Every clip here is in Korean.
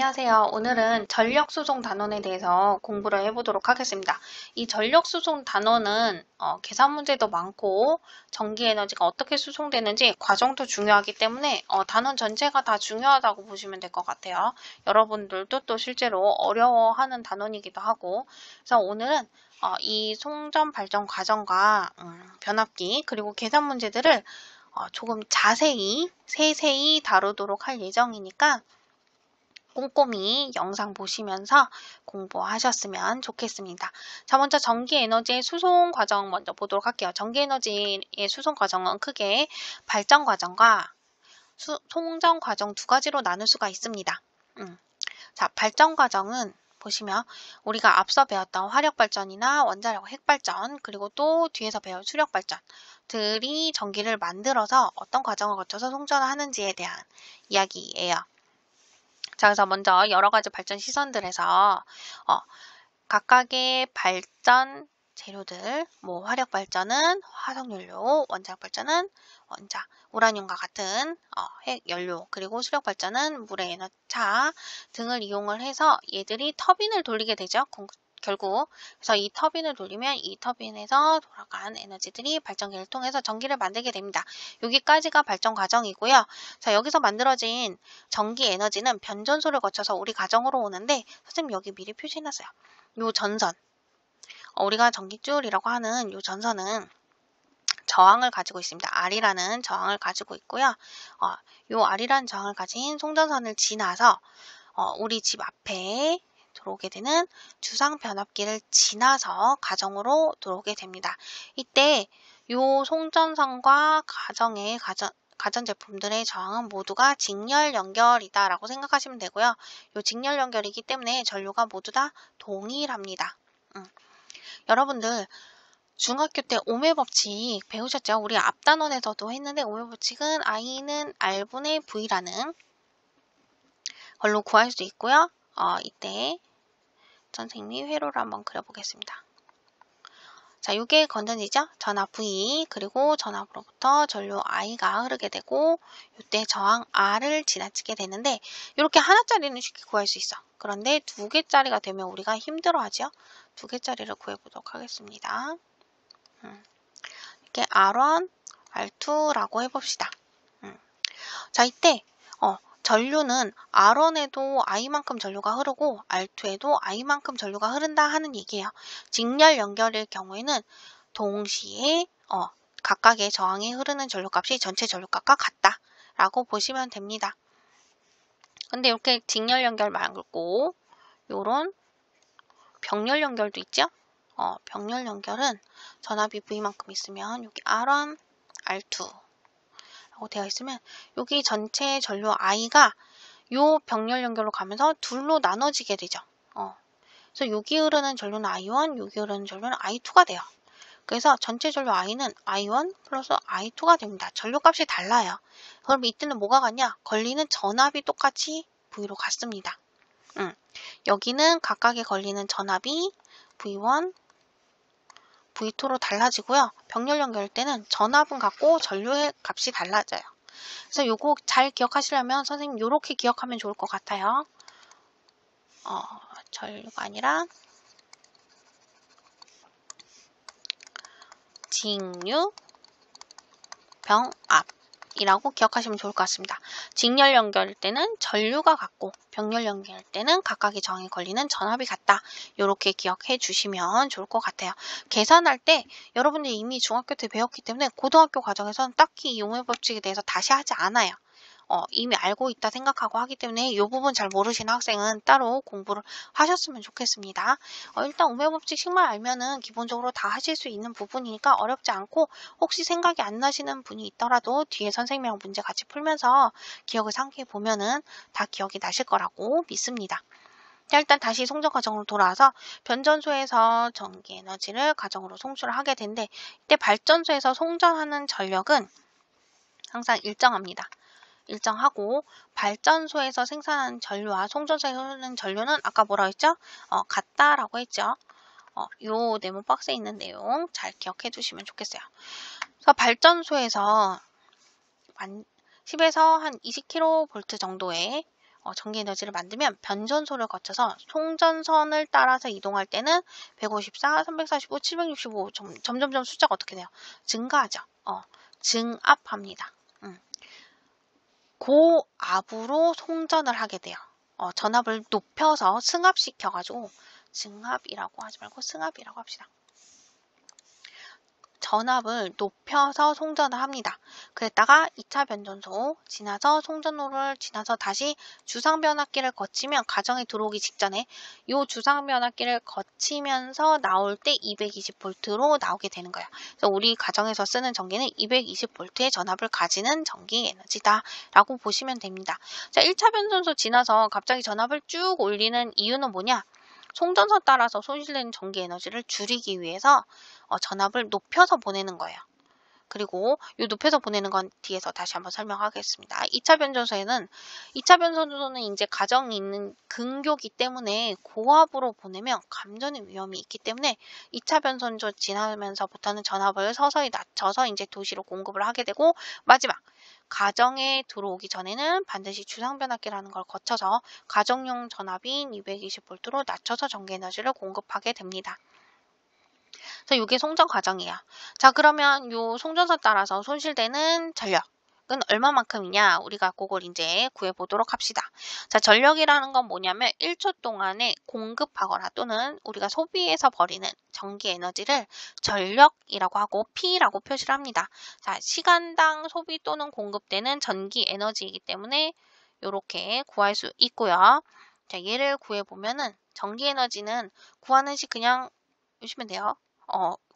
안녕하세요. 오늘은 전력수송 단원에 대해서 공부를 해보도록 하겠습니다. 이 전력수송 단원은 계산 문제도 많고 전기에너지가 어떻게 수송되는지 과정도 중요하기 때문에 단원 전체가 다 중요하다고 보시면 될 것 같아요. 여러분들도 또 실제로 어려워하는 단원이기도 하고, 그래서 오늘은 이 송전 발전 과정과 변압기 그리고 계산 문제들을 조금 자세히 세세히 다루도록 할 예정이니까 꼼꼼히 영상 보시면서 공부하셨으면 좋겠습니다. 자, 먼저 전기에너지의 수송 과정 먼저 보도록 할게요. 전기에너지의 수송 과정은 크게 발전 과정과 송전 과정 두 가지로 나눌 수가 있습니다. 자, 발전 과정은 보시면 우리가 앞서 배웠던 화력발전이나 원자력 핵발전, 그리고 또 뒤에서 배울 수력발전들이 전기를 만들어서 어떤 과정을 거쳐서 송전을 하는지에 대한 이야기예요. 자, 그래서 먼저 여러 가지 발전 시설들에서 각각의 발전 재료들, 뭐 화력 발전은 화석연료, 원자력 발전은 원자, 우라늄과 같은 핵 연료, 그리고 수력 발전은 물의 에너차 등을 이용을 해서 얘들이 터빈을 돌리게 되죠. 결국 그래서 이 터빈을 돌리면 이 터빈에서 돌아간 에너지들이 발전기를 통해서 전기를 만들게 됩니다. 여기까지가 발전 과정이고요. 자, 여기서 만들어진 전기 에너지는 변전소를 거쳐서 우리 가정으로 오는데, 선생님 여기 미리 표시해놨어요. 요 전선, 우리가 전기줄이라고 하는 요 전선은 저항을 가지고 있습니다. R이라는 저항을 가지고 있고요. 요 R이라는 저항을 가진 송전선을 지나서 우리 집 앞에 들어오게 되는 주상 변압기를 지나서 가정으로 들어오게 됩니다. 이때 요 송전선과 가전제품들의 저항은 모두가 직렬 연결이다 라고 생각하시면 되고요. 요 직렬 연결이기 때문에 전류가 모두 다 동일합니다. 여러분들 중학교 때 오메 법칙 배우셨죠? 우리 앞단원에서도 했는데, 오메 법칙은 I는 R분의 V라는 걸로 구할 수 있고요. 이때 선생님이 회로를 한번 그려보겠습니다. 자, 이게 건전지죠? 전압 V, 그리고 전압으로부터 전류 I가 흐르게 되고, 이때 저항 R을 지나치게 되는데, 이렇게 하나짜리는 쉽게 구할 수 있어. 그런데 두 개짜리가 되면 우리가 힘들어하죠? 두 개짜리를 구해보도록 하겠습니다. 이렇게 R1, R2라고 해봅시다. 자, 이때 전류는 R1에도 I만큼 전류가 흐르고 R2에도 I만큼 전류가 흐른다 하는 얘기예요. 직렬 연결일 경우에는 동시에 각각의 저항에 흐르는 전류값이 전체 전류값과 같다라고 보시면 됩니다. 근데 이렇게 직렬 연결 말고 요런 병렬 연결도 있죠? 병렬 연결은 전압이 V만큼 있으면 여기 R1, R2 라고 되어 있으면 여기 전체 전류 I가 요 병렬 연결로 가면서 둘로 나눠지게 되죠. 그래서 여기 흐르는 전류는 I1, 여기 흐르는 전류는 I2가 돼요. 그래서 전체 전류 I는 I1 플러스 I2가 됩니다. 전류값이 달라요. 그럼 이때는 뭐가 같냐? 걸리는 전압이 똑같이 V로 같습니다. 여기는 각각에 걸리는 전압이 V1, V2로 달라지고요. 병렬 연결 때는 전압은 같고 전류의 값이 달라져요. 그래서 요거 잘 기억하시려면 선생님 요렇게 기억하면 좋을 것 같아요. 전류가 아니라 직류, 병압 이라고 기억하시면 좋을 것 같습니다. 직렬 연결일 때는 전류가 같고 병렬 연결일 때는 각각의 저항에 걸리는 전압이 같다. 이렇게 기억해 주시면 좋을 것 같아요. 계산할 때 여러분들이 이미 중학교 때 배웠기 때문에 고등학교 과정에서는 딱히 이 용해 법칙에 대해서 다시 하지 않아요. 이미 알고 있다 생각하고 하기 때문에 이 부분 잘 모르시는 학생은 따로 공부를 하셨으면 좋겠습니다. 일단 오매법칙식만 알면은 기본적으로 다 하실 수 있는 부분이니까 어렵지 않고, 혹시 생각이 안 나시는 분이 있더라도 뒤에 선생님이랑 문제 같이 풀면서 기억을 상기해 보면은 다 기억이 나실 거라고 믿습니다. 자, 일단 다시 송전 과정으로 돌아와서 변전소에서 전기 에너지를 가정으로 송출을 하게 되는데, 이때 발전소에서 송전하는 전력은 항상 일정합니다. 일정하고, 발전소에서 생산하는 전류와 송전소에 흐르는 전류는 아까 뭐라고 했죠? 같다라고 했죠. 요 네모 박스에 있는 내용 잘 기억해 두시면 좋겠어요. 그래서 발전소에서 10에서 한 20kV 정도의 전기 에너지를 만들면 변전소를 거쳐서 송전선을 따라서 이동할 때는 154, 345, 765 점점점 숫자가 어떻게 돼요? 증가하죠. 증압합니다. 고압으로 송전을 하게 돼요. 전압을 높여서 승합시켜가지고 증압이라고 하지 말고 승합이라고 합시다. 전압을 높여서 송전을 합니다. 그랬다가 2차 변전소 지나서 송전로를 지나서 다시 주상변압기를 거치면 가정에 들어오기 직전에 이 주상변압기를 거치면서 나올 때 220V로 나오게 되는 거예요. 그래서 우리 가정에서 쓰는 전기는 220V의 전압을 가지는 전기 에너지다 라고 보시면 됩니다. 자, 1차 변전소 지나서 갑자기 전압을 쭉 올리는 이유는 뭐냐? 송전선 따라서 손실되는 전기 에너지를 줄이기 위해서 전압을 높여서 보내는 거예요. 그리고 이 높여서 보내는 건 뒤에서 다시 한번 설명하겠습니다. 2차 변전소는 이제 가정이 있는 근교기 때문에 고압으로 보내면 감전의 위험이 있기 때문에 2차 변전소 지나면서부터는 전압을 서서히 낮춰서 이제 도시로 공급을 하게 되고, 마지막 가정에 들어오기 전에는 반드시 주상변압기라는 걸 거쳐서 가정용 전압인 220V로 낮춰서 전기에너지를 공급하게 됩니다. 자, 이게 송전 과정이에요. 자, 그러면 요 송전선 따라서 손실되는 전력은 얼마만큼이냐? 우리가 그걸 이제 구해보도록 합시다. 자, 전력이라는 건 뭐냐면 1초 동안에 공급하거나 또는 우리가 소비해서 버리는 전기 에너지를 전력이라고 하고 P라고 표시를 합니다. 자, 시간당 소비 또는 공급되는 전기 에너지이기 때문에 이렇게 구할 수 있고요. 자, 얘를 구해보면은 전기 에너지는 구하는 식 그냥 보시면 돼요.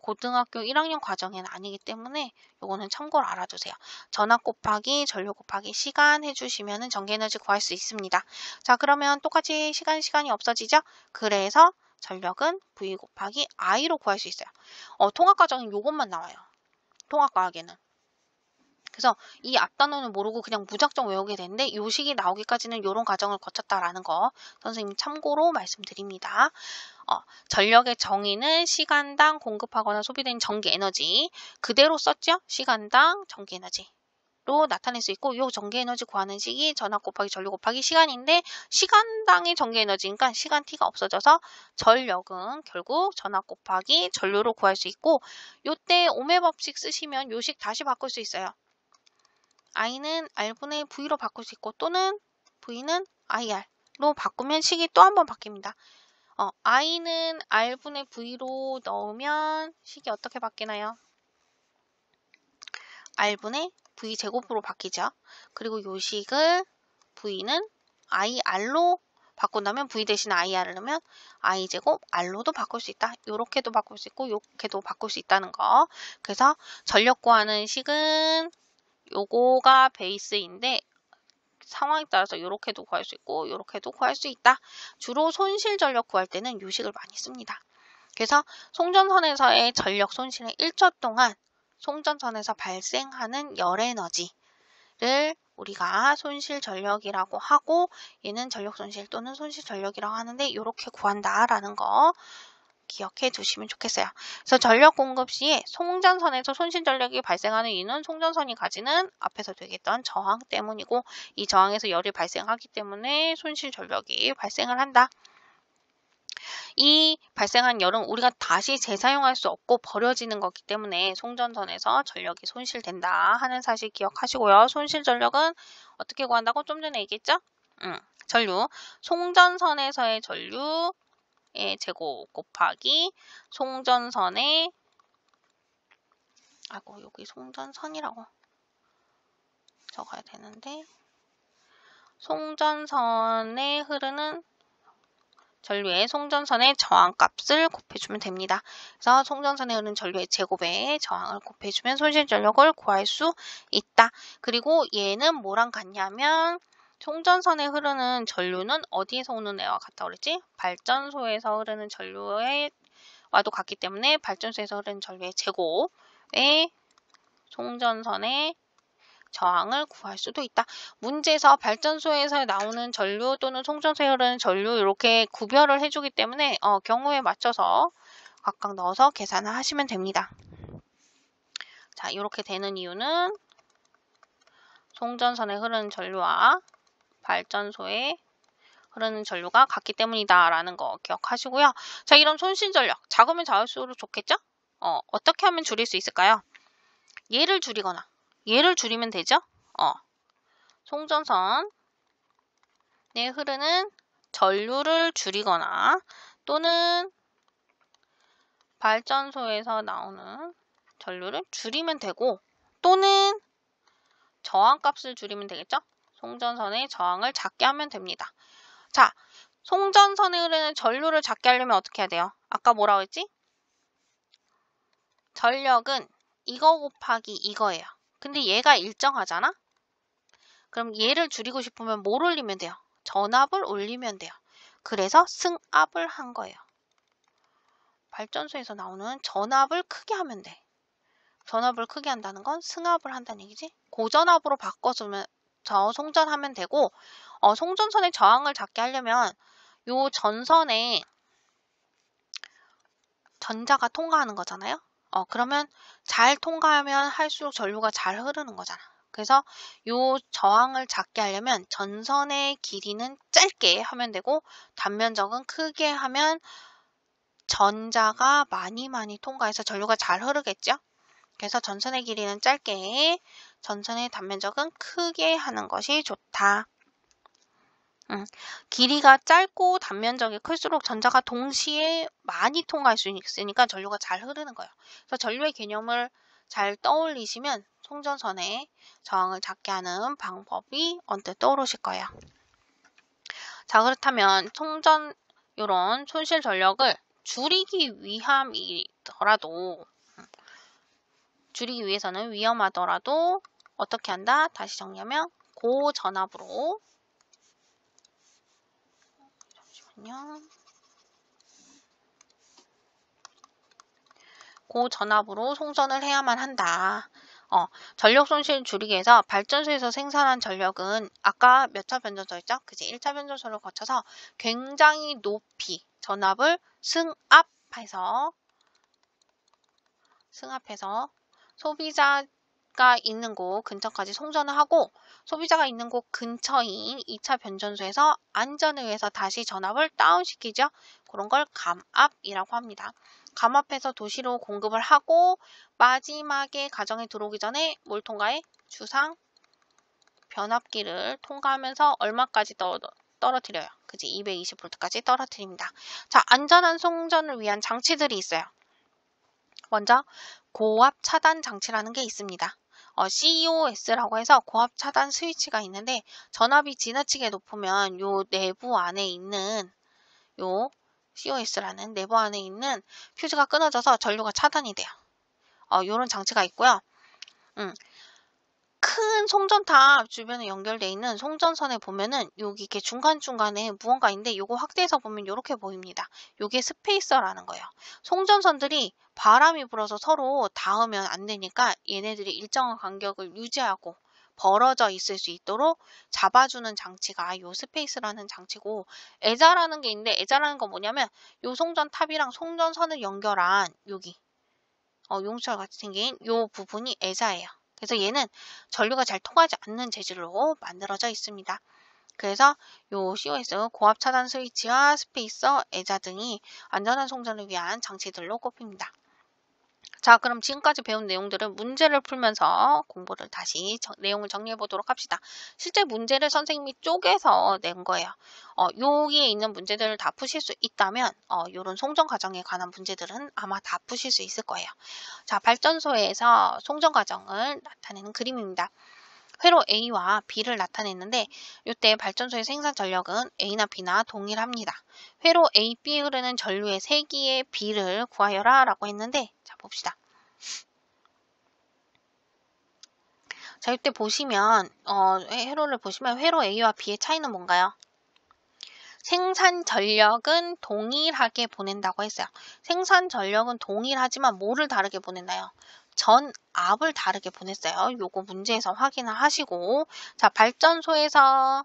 고등학교 1학년 과정에는 아니기 때문에 요거는 참고로 알아두세요. 전압 곱하기 전류 곱하기 시간 해주시면은 전기에너지 구할 수 있습니다. 자, 그러면 똑같이 시간이 없어지죠? 그래서 전력은 V 곱하기 I로 구할 수 있어요. 통합 과정은 요것만 나와요. 통합 과학에는. 그래서 이 앞단어는 모르고 그냥 무작정 외우게 되는데 요 식이 나오기까지는 요런 과정을 거쳤다라는 거 선생님 참고로 말씀드립니다. 전력의 정의는 시간당 공급하거나 소비된 전기 에너지 그대로 썼죠? 시간당 전기 에너지로 나타낼 수 있고, 요 전기 에너지 구하는 식이 전압 곱하기 전류 곱하기 시간인데 시간당의 전기 에너지니까 시간 t가 없어져서 전력은 결국 전압 곱하기 전류로 구할 수 있고, 요때 오메 법칙 쓰시면 요 식 다시 바꿀 수 있어요. I는 R분의 V로 바꿀 수 있고 또는 V는 IR로 바꾸면 식이 또 한 번 바뀝니다. I는 R분의 V로 넣으면 식이 어떻게 바뀌나요? R분의 V제곱으로 바뀌죠. 그리고 요 식을 V는 IR로 바꾼다면 V 대신 IR을 넣으면 I제곱 R로도 바꿀 수 있다. 요렇게도 바꿀 수 있고 요렇게도 바꿀 수 있다는 거. 그래서 전력 구하는 식은 요거가 베이스인데 상황에 따라서 이렇게도 구할 수 있고 이렇게도 구할 수 있다. 주로 손실 전력 구할 때는 요 식을 많이 씁니다. 그래서 송전선에서의 전력 손실은 1초 동안 송전선에서 발생하는 열 에너지를 우리가 손실 전력이라고 하고, 얘는 전력 손실 또는 손실 전력이라고 하는데 이렇게 구한다라는 거 기억해 두시면 좋겠어요. 그래서 전력 공급 시에 송전선에서 손실 전력이 발생하는 이유는 송전선이 가지는 앞에서 얘기했던 저항 때문이고, 이 저항에서 열이 발생하기 때문에 손실 전력이 발생을 한다. 이 발생한 열은 우리가 다시 재사용할 수 없고 버려지는 거기 때문에 송전선에서 전력이 손실된다 하는 사실 기억하시고요. 손실 전력은 어떻게 구한다고 좀 전에 얘기했죠? 전류. 송전선에서의 전류 제곱 곱하기 송전선의 여기 송전선이라고 적어야 되는데 송전선에 흐르는 전류의 송전선의 저항값을 곱해주면 됩니다. 그래서 송전선에 흐르는 전류의 제곱에 저항을 곱해주면 손실 전력을 구할 수 있다. 그리고 얘는 뭐랑 같냐면 송전선에 흐르는 전류는 어디에서 오는 애와 같다고 그랬지? 발전소에서 흐르는 전류와도 같기 때문에 발전소에서 흐르는 전류의 제곱에 송전선의 저항을 구할 수도 있다. 문제에서 발전소에서 나오는 전류 또는 송전소에 흐르는 전류 이렇게 구별을 해주기 때문에 경우에 맞춰서 각각 넣어서 계산을 하시면 됩니다. 자, 이렇게 되는 이유는 송전선에 흐르는 전류와 발전소에 흐르는 전류가 같기 때문이다 라는 거 기억하시고요. 자, 이런 손실 전력 작으면 작을수록 좋겠죠? 어떻게 하면 줄일 수 있을까요? 얘를 줄이거나 얘를 줄이면 되죠? 송전선에 흐르는 전류를 줄이거나 또는 발전소에서 나오는 전류를 줄이면 되고 또는 저항값을 줄이면 되겠죠? 송전선의 저항을 작게 하면 됩니다. 자, 송전선에 흐르는 전류를 작게 하려면 어떻게 해야 돼요? 아까 뭐라고 했지? 전력은 이거 곱하기 이거예요. 근데 얘가 일정하잖아? 그럼 얘를 줄이고 싶으면 뭘 올리면 돼요? 전압을 올리면 돼요. 그래서 승압을 한 거예요. 발전소에서 나오는 전압을 크게 하면 돼. 전압을 크게 한다는 건 승압을 한다는 얘기지? 고전압으로 바꿔주면 송전하면 되고 송전선의 저항을 작게 하려면 요 전선에 전자가 통과하는 거잖아요. 그러면 잘 통과하면 할수록 전류가 잘 흐르는 거잖아. 그래서 요 저항을 작게 하려면 전선의 길이는 짧게 하면 되고 단면적은 크게 하면 전자가 많이 통과해서 전류가 잘 흐르겠죠. 그래서 전선의 길이는 짧게, 전선의 단면적은 크게 하는 것이 좋다. 길이가 짧고 단면적이 클수록 전자가 동시에 많이 통과할 수 있으니까 전류가 잘 흐르는 거예요. 그래서 전류의 개념을 잘 떠올리시면 송전선의 저항을 작게 하는 방법이 언뜻 떠오르실 거예요. 자, 그렇다면 이런 손실 전력을 줄이기 위해서는 위험하더라도 어떻게 한다? 다시 정리하면 고전압으로 고전압으로 송전을 해야만 한다. 전력 손실 줄이기 위해서 발전소에서 생산한 전력은 아까 몇 차 변전소였죠? 그지? 1차 변전소를 거쳐서 굉장히 높이 전압을 승합해서 소비자가 있는 곳 근처까지 송전을 하고 소비자가 있는 곳 근처인 2차 변전소에서 안전을 위해서 다시 전압을 다운시키죠. 그런 걸 감압이라고 합니다. 감압해서 도시로 공급을 하고 마지막에 가정에 들어오기 전에 뭘 통과해? 주상 변압기를 통과하면서 얼마까지 떨어뜨려요? 그지? 220V까지 떨어뜨립니다. 자, 안전한 송전을 위한 장치들이 있어요. 먼저 고압 차단 장치라는 게 있습니다. COS라고 해서 고압 차단 스위치가 있는데 전압이 지나치게 높으면 요 내부 안에 있는 요 COS라는 내부 안에 있는 퓨즈가 끊어져서 전류가 차단이 돼요. 요런 장치가 있고요. 큰 송전탑 주변에 연결되어 있는 송전선에 보면은 여기 이렇게 중간중간에 무언가 있는데 요거 확대해서 보면 이렇게 보입니다. 요게 스페이서라는 거예요. 송전선들이 바람이 불어서 서로 닿으면 안 되니까 얘네들이 일정한 간격을 유지하고 벌어져 있을 수 있도록 잡아주는 장치가 요 스페이스라는 장치고 애자라는 게 있는데 애자라는 건 뭐냐면 요 송전탑이랑 송전선을 연결한 여기 용철 같이 생긴 요 부분이 애자예요. 그래서 얘는 전류가 잘 통하지 않는 재질로 만들어져 있습니다. 그래서 요 COS 고압 차단 스위치와 스페이서, 애자 등이 안전한 송전을 위한 장치들로 꼽힙니다. 자, 그럼 지금까지 배운 내용들은 문제를 풀면서 공부를 다시 내용을 정리해 보도록 합시다. 실제 문제를 선생님이 쪼개서 낸 거예요. 여기에 있는 문제들을 다 푸실 수 있다면 이런 송전 과정에 관한 문제들은 아마 다 푸실 수 있을 거예요. 자, 발전소에서 송전 과정을 나타내는 그림입니다. 회로 A와 B를 나타냈는데 이때 발전소의 생산 전력은 A나 B나 동일합니다. 회로 A, B에 흐르는 전류의 세기의 B를 구하여라 라고 했는데 자, 봅시다. 자, 이때 보시면 회로를 보시면 회로 A와 B의 차이는 뭔가요? 생산 전력은 동일하게 보낸다고 했어요. 생산 전력은 동일하지만 뭐를 다르게 보냈나요? 전압을 다르게 보냈어요. 요거 문제에서 확인을 하시고 자, 발전소에서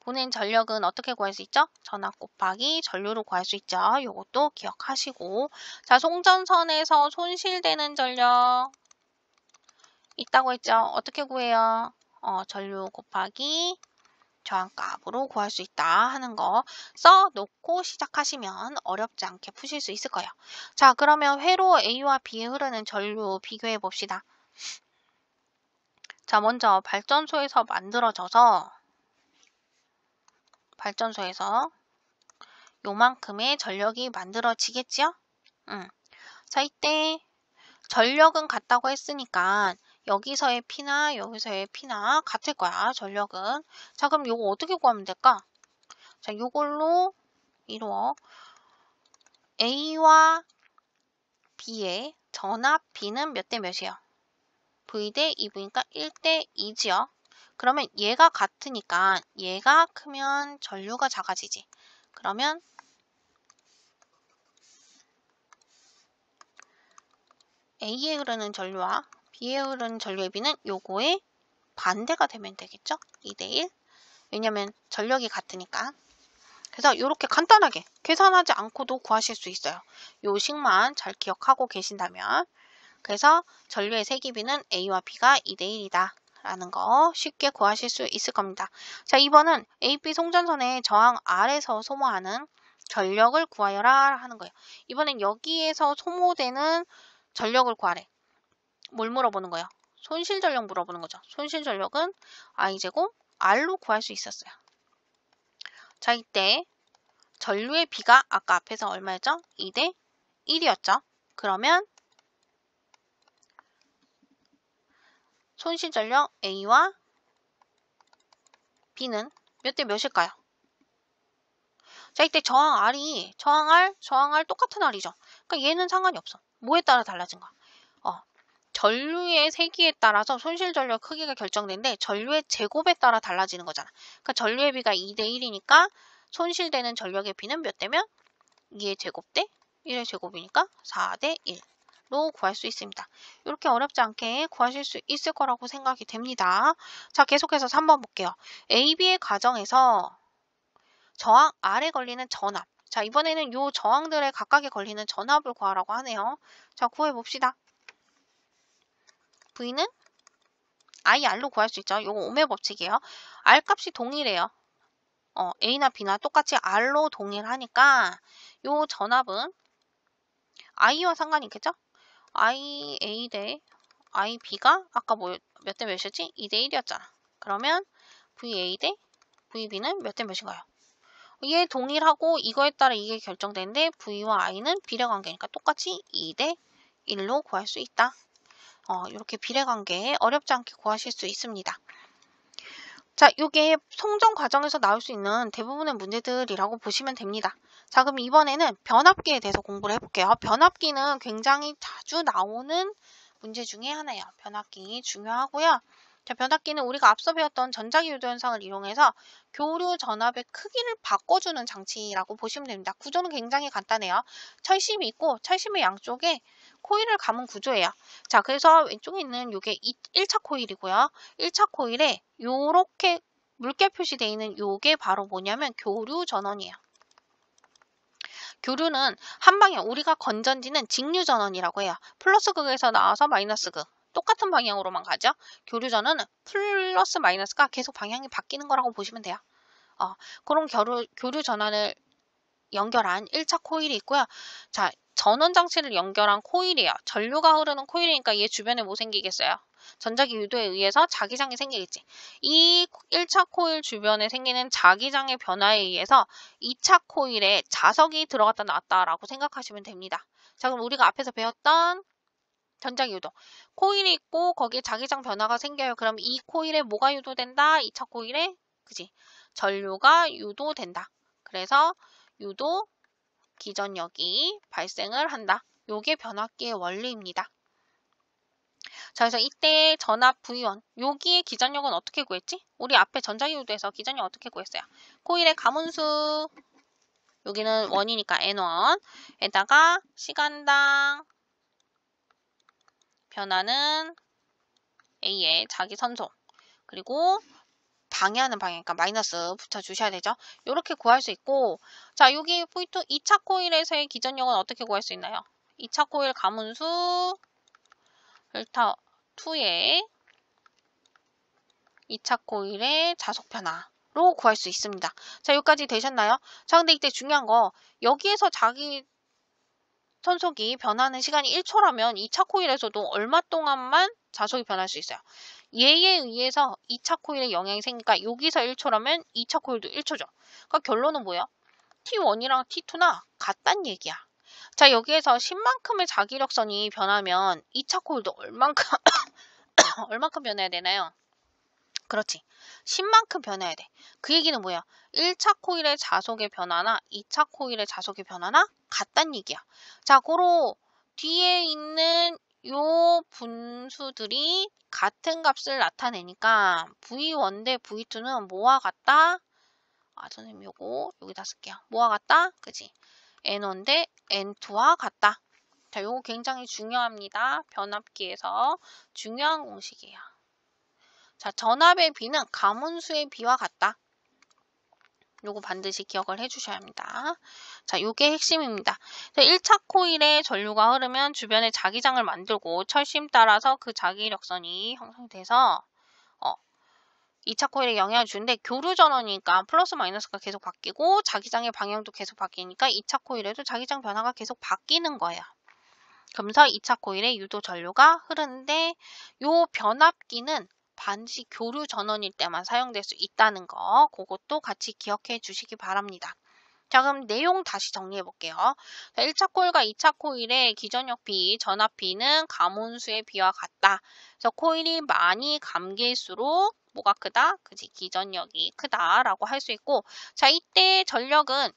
보낸 전력은 어떻게 구할 수 있죠? 전압 곱하기 전류로 구할 수 있죠. 요것도 기억하시고 자, 송전선에서 손실되는 전력 있다고 했죠. 어떻게 구해요? 전류 곱하기 저항값으로 구할 수 있다 하는 거 써놓고 시작하시면 어렵지 않게 푸실 수 있을 거예요. 자, 그러면 회로 A와 B에 흐르는 전류 비교해 봅시다. 자, 먼저 발전소에서 요만큼의 전력이 만들어지겠지요? 자, 이때 전력은 같다고 했으니까 여기서의 P나 여기서의 P나 같을 거야, 전력은. 자, 그럼 요거 어떻게 구하면 될까? 자, 요걸로 이루어 A와 B의 전압 B는 몇 대 몇이에요? V 대 2V니까 1대 2지요. 그러면 얘가 같으니까 얘가 크면 전류가 작아지지. 그러면 A에 흐르는 전류와 B에 흐르는 전류의 B는 요거의 반대가 되면 되겠죠? 2대 1. 왜냐면 전력이 같으니까. 그래서 이렇게 간단하게 계산하지 않고도 구하실 수 있어요. 요 식만 잘 기억하고 계신다면. 그래서 전류의 세기비는 A와 B가 2대 1이다. 라는 거 쉽게 구하실 수 있을 겁니다. 자, 2번은 AB 송전선의 저항 R에서 소모하는 전력을 구하여라 하는 거예요. 이번엔 여기에서 소모되는 전력을 구하래. 뭘 물어보는 거예요? 손실 전력 물어보는 거죠. 손실 전력은 I제곱 R로 구할 수 있었어요. 자, 이때 전류의 B가 아까 앞에서 얼마였죠? 2대 1이었죠. 그러면 손실 전력 A와 B는 몇 대 몇일까요? 자, 이때 저항 R 똑같은 R이죠. 그러니까 얘는 상관이 없어. 뭐에 따라 달라진 거야? 전류의 세기에 따라서 손실 전력 크기가 결정되는데 전류의 제곱에 따라 달라지는 거잖아. 그러니까 전류의 비가 2대 1이니까 손실되는 전력의 비는 몇 대면? 2의 제곱 대 1의 제곱이니까 4대 1로 구할 수 있습니다. 이렇게 어렵지 않게 구하실 수 있을 거라고 생각이 됩니다. 자, 계속해서 3번 볼게요. AB의 가정에서 저항 R에 걸리는 전압. 자, 이번에는 요 저항들에 각각에 걸리는 전압을 구하라고 하네요. 자, 구해봅시다. V는 IR로 구할 수 있죠. 요거 오메 법칙이에요. R 값이 동일해요. A나 B나 똑같이 R로 동일하니까 요 전압은 I와 상관이 있겠죠? IA 대 IB가 아까 몇 대 몇이었지? 2대 1이었잖아. 그러면 VA 대 VB는 몇 대 몇인가요? 얘 동일하고 이거에 따라 이게 결정되는데 V와 I는 비례관계니까 똑같이 2대 1로 구할 수 있다. 이렇게 비례관계 어렵지 않게 구하실 수 있습니다. 자, 이게 송전 과정에서 나올 수 있는 대부분의 문제들이라고 보시면 됩니다. 자, 그럼 이번에는 변압기에 대해서 공부를 해볼게요. 변압기는 굉장히 자주 나오는 문제 중에 하나예요. 변압기 중요하고요. 자, 변압기는 우리가 앞서 배웠던 전자기 유도 현상을 이용해서 교류 전압의 크기를 바꿔주는 장치라고 보시면 됩니다. 구조는 굉장히 간단해요. 철심이 있고 철심의 양쪽에 코일을 감은 구조예요. 자, 그래서 왼쪽에 있는 이게 1차 코일이고요. 1차 코일에 요렇게 물결 표시되어 있는 요게 바로 뭐냐면 교류 전원이에요. 교류는 한 방향, 우리가 건전지는 직류 전원이라고 해요. 플러스 극에서 나와서 마이너스 극. 똑같은 방향으로만 가죠. 교류 전원은 플러스 마이너스가 계속 방향이 바뀌는 거라고 보시면 돼요. 그런 교류 전원을 연결한 1차 코일이 있고요. 자, 전원 장치를 연결한 코일이에요. 전류가 흐르는 코일이니까 얘 주변에 뭐 생기겠어요? 전자기 유도에 의해서 자기장이 생기겠지. 이 1차 코일 주변에 생기는 자기장의 변화에 의해서 2차 코일에 자석이 들어갔다 나왔다라고 생각하시면 됩니다. 자, 그럼 우리가 앞에서 배웠던 전자기 유도. 코일이 있고 거기에 자기장 변화가 생겨요. 그럼 이 코일에 뭐가 유도된다? 2차 코일에 그지? 전류가 유도된다. 그래서 유도 기전력이 발생을 한다. 요게 변압기의 원리입니다. 자, 그래서 이때 전압 V1 여기에 기전력은 어떻게 구했지? 우리 앞에 전자기 유도에서 기전력 어떻게 구했어요? 코일의 가문수 여기는 1이니까 N1에다가 시간당 변화는 A의 자기선소 그리고 방해하는 방향이니까 마이너스 붙여주셔야 되죠. 이렇게 구할 수 있고 자, 여기 V2 2차 코일에서의 기전력은 어떻게 구할 수 있나요? 2차 코일 가문수 델타 2의 2차 코일의 자속 변화 구할 수 있습니다. 자, 여기까지 되셨나요? 자, 근데 이때 중요한 거, 여기에서 자기 선속이 변하는 시간이 1초라면 2차 코일에서도 얼마 동안만 자속이 변할 수 있어요. 얘에 의해서 2차 코일에 영향이 생기니까 여기서 1초라면 2차 코일도 1초죠. 그러니까 결론은 뭐예요? T1이랑 T2나 같단 얘기야. 자, 여기에서 10만큼의 자기력선이 변하면 2차 코일도 얼만큼 변해야 되나요? 그렇지. 10만큼 변해야 돼. 그 얘기는 뭐야? 1차 코일의 자속의 변화나 2차 코일의 자속의 변화나 같단 얘기야. 자, 고로 뒤에 있는 요 분수들이 같은 값을 나타내니까 V1 대 V2는 뭐와 같다? 아, 선생님 요거 여기다 쓸게요. 뭐와 같다? 그치? N1 대 N2와 같다. 자, 요거 굉장히 중요합니다. 변압기에서 중요한 공식이에요. 자, 전압의 비는 가문수의 비와 같다. 요거 반드시 기억을 해주셔야 합니다. 자, 요게 핵심입니다. 자, 1차 코일에 전류가 흐르면 주변에 자기장을 만들고 철심 따라서 그 자기력선이 형성돼서 2차 코일에 영향을 주는데 교류 전원이니까 플러스 마이너스가 계속 바뀌고 자기장의 방향도 계속 바뀌니까 2차 코일에도 자기장 변화가 계속 바뀌는 거예요. 그러면서 2차 코일에 유도 전류가 흐르는데 요 변압기는 반드시 교류 전원일 때만 사용될 수 있다는 거, 그것도 같이 기억해 주시기 바랍니다. 자, 그럼 내용 다시 정리해 볼게요. 자, 1차 코일과 2차 코일의 기전력 비, 전압 비는 가문수의 비와 같다. 그래서 코일이 많이 감길수록 뭐가 크다? 그지? 기전력이 크다라고 할 수 있고, 자, 이때 전력은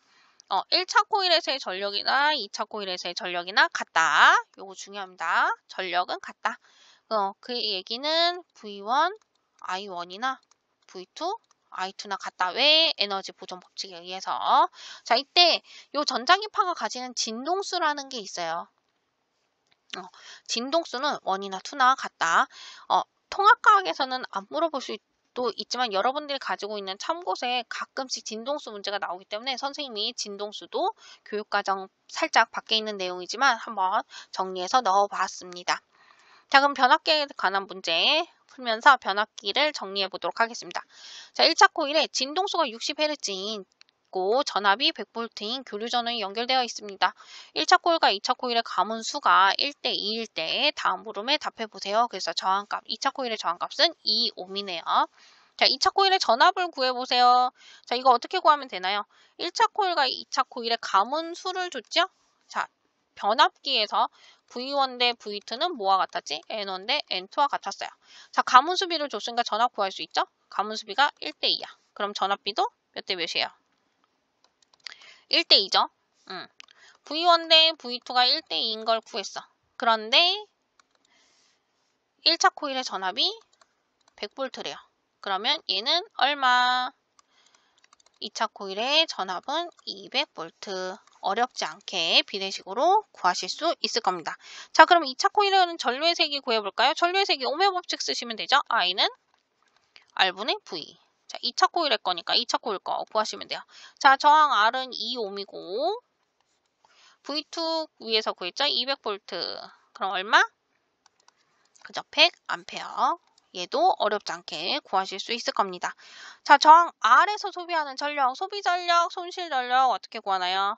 1차 코일에서의 전력이나 2차 코일에서의 전력이나 같다. 요거 중요합니다. 전력은 같다. 그 얘기는 V1, I1이나 V2, I2나 같다. 왜? 에너지 보존 법칙에 의해서. 자, 이때 요 전자기파가 가지는 진동수라는 게 있어요. 진동수는 1이나 2나 같다. 통합과학에서는 안 물어볼 수도 있지만 여러분들이 가지고 있는 참고서에 가끔씩 진동수 문제가 나오기 때문에 선생님이 진동수도 교육과정 살짝 밖에 있는 내용이지만 한번 정리해서 넣어봤습니다. 자, 그럼 변압기에 관한 문제 풀면서 변압기를 정리해 보도록 하겠습니다. 자, 1차 코일에 진동수가 60Hz인 고 전압이 100V인 교류 전원이 연결되어 있습니다. 1차 코일과 2차 코일의 가문수가 1대 2일 때 다음 물음에 답해 보세요. 그래서 저항값, 2차 코일의 저항값은 2옴이네요. 자, 2차 코일의 전압을 구해보세요. 자, 이거 어떻게 구하면 되나요? 1차 코일과 2차 코일의 가문수를 줬죠? 자, 변압기에서 V1 대 V2는 뭐와 같았지? N1 대 N2와 같았어요. 자, 가문수비를 줬으니까 전압 구할 수 있죠? 가문수비가 1대 2야. 그럼 전압비도 몇 대 몇이에요? 1대 2죠? V1 대 V2가 1대 2인 걸 구했어. 그런데 1차 코일의 전압이 100V래요. 그러면 얘는 얼마? 2차 코일의 전압은 200V. 어렵지 않게 비례식으로 구하실 수 있을 겁니다. 자, 그럼 2차 코일은 전류의 세기 구해볼까요? 전류의 세기 오메 법칙 쓰시면 되죠? I는 R분의 V. 자, 2차 코일의 거니까 2차 코일 거 구하시면 돼요. 자, 저항 R은 2옴이고 V2 위에서 구했죠? 200V. 그럼 얼마? 그죠? 100A. 얘도 어렵지 않게 구하실 수 있을 겁니다. 자, 저항 R에서 소비하는 전력, 소비 전력, 손실 전력 어떻게 구하나요?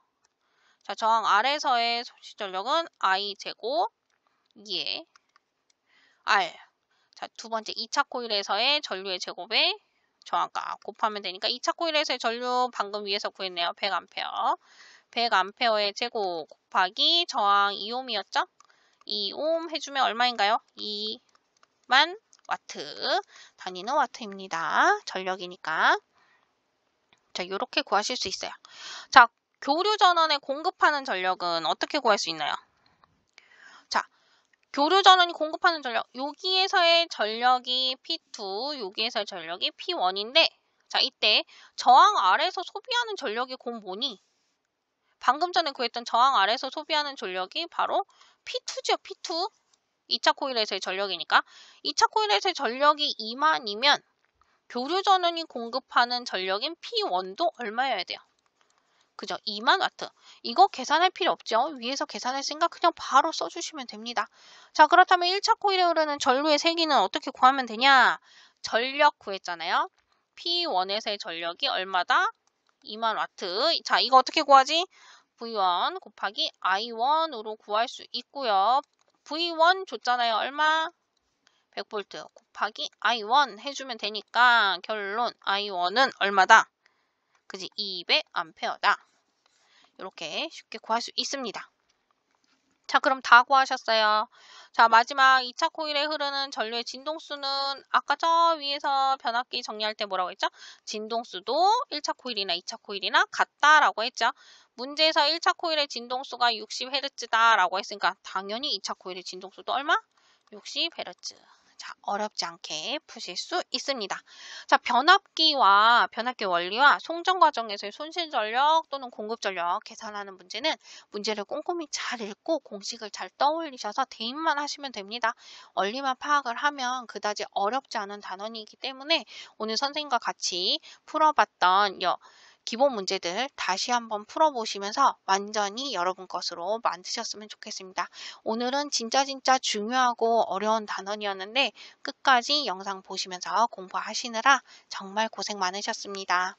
자, 저항 R에서의 손실 전력은 I 제곱 2에 R. 자, 두 번째 2차 코일에서의 전류의 제곱에 저항값 곱하면 되니까 2차 코일에서의 전류 방금 위에서 구했네요. 100A. 100A의 제곱 곱하기 저항 2옴이었죠? 2옴 해주면 얼마인가요? 2만 와트. 단위는 와트입니다. 전력이니까. 자, 요렇게 구하실 수 있어요. 자, 교류 전원에 공급하는 전력은 어떻게 구할 수 있나요? 자, 교류 전원이 공급하는 전력, 여기에서의 전력이 P2, 여기에서의 전력이 P1인데, 자, 이때 저항 아래에서 소비하는 전력이 곧 뭐니? 방금 전에 구했던 저항 아래에서 소비하는 전력이 바로 P2죠, P2. 2차 코일에서의 전력이니까. 2차 코일에서의 전력이 2만이면 교류 전원이 공급하는 전력인 P1도 얼마여야 돼요? 그죠? 2만 와트. 이거 계산할 필요 없죠? 위에서 계산했으니까 그냥 바로 써주시면 됩니다. 자, 그렇다면 1차 코일에 흐르는 전류의 세기는 어떻게 구하면 되냐? 전력 구했잖아요. P1에서의 전력이 얼마다? 2만 와트. 자, 이거 어떻게 구하지? V1 곱하기 I1으로 구할 수 있고요. V1 줬잖아요. 얼마? 100V 곱하기 I1 해주면 되니까 결론 I1은 얼마다? 그지? 200A다. 이렇게 쉽게 구할 수 있습니다. 자, 그럼 다 구하셨어요. 자, 마지막 2차 코일에 흐르는 전류의 진동수는 아까 저 위에서 변압기 정리할 때 뭐라고 했죠? 진동수도 1차 코일이나 2차 코일이나 같다라고 했죠. 문제에서 1차 코일의 진동수가 60Hz다라고 했으니까 당연히 2차 코일의 진동수도 얼마? 60Hz. 자, 어렵지 않게 푸실 수 있습니다. 자, 변압기와 변압기 원리와 송전 과정에서의 손실 전력 또는 공급 전력 계산하는 문제는 문제를 꼼꼼히 잘 읽고 공식을 잘 떠올리셔서 대입만 하시면 됩니다. 원리만 파악을 하면 그다지 어렵지 않은 단원이기 때문에 오늘 선생님과 같이 풀어봤던 기본 문제들 다시 한번 풀어보시면서 완전히 여러분 것으로 만드셨으면 좋겠습니다. 오늘은 진짜 중요하고 어려운 단원이었는데 끝까지 영상 보시면서 공부하시느라 정말 고생 많으셨습니다.